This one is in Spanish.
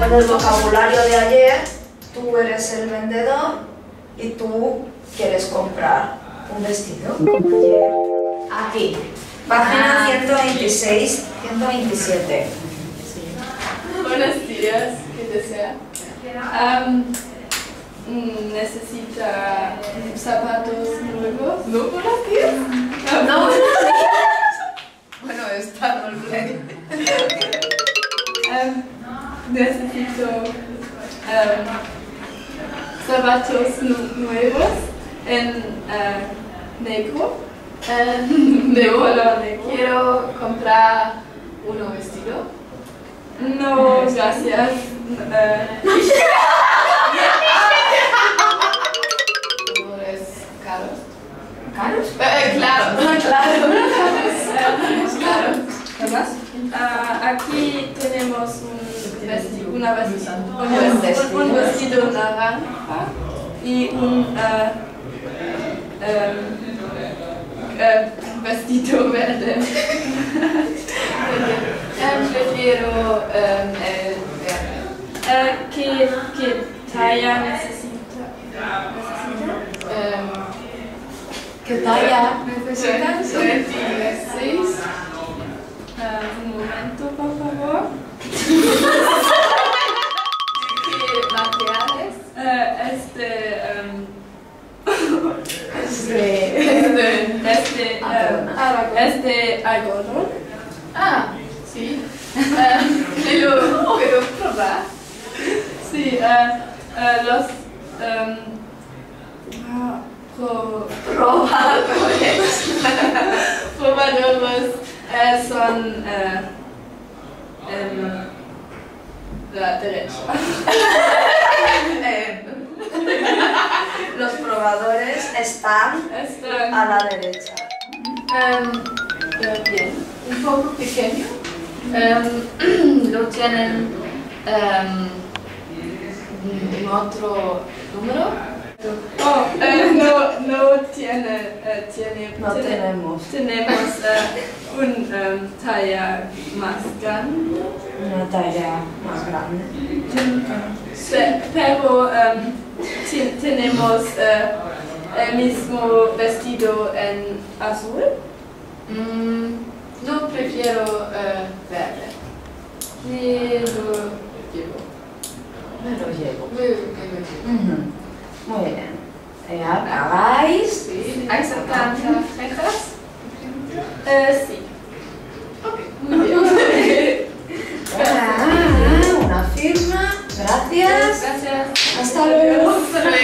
Con el vocabulario de ayer, tú eres el vendedor y tú quieres comprar un vestido. Aquí, página 126, 127. Buenos días, ¿qué desea? ¿Necesita zapatos nuevos? No, buenos días. No, buenos días. Bueno, está already. Necesito zapatos nuevos en negro. De color negro. Quiero comprar un vestido. No, gracias. ¿Colores caros? ¿Caros? Claro. Claro. ¿Qué más? Aquí tenemos un vestido naranja y un vestido verde. Prefiero el verde. ¿Qué talla necesita? ¿Qué talla necesitas? 26. Un momento, por favor. ¿Qué materiales? Este algodón. Ah, sí. ¿Puedo probar? Sí, los probadores son en la derecha. Los probadores están a la derecha. Bien, un poco pequeño. ¿Lo tienen en otro número? No tenemos. Tenemos un talla más grande. Una talla más grande. Pero tenemos el mismo vestido en azul. No prefiero verde. Me lo llevo. Muy bien. ¿Acabáis? Sí. ¿Aceptan tarjetas? Sí. Muy bien. Una firma. Gracias. Gracias. Hasta luego. Hasta luego.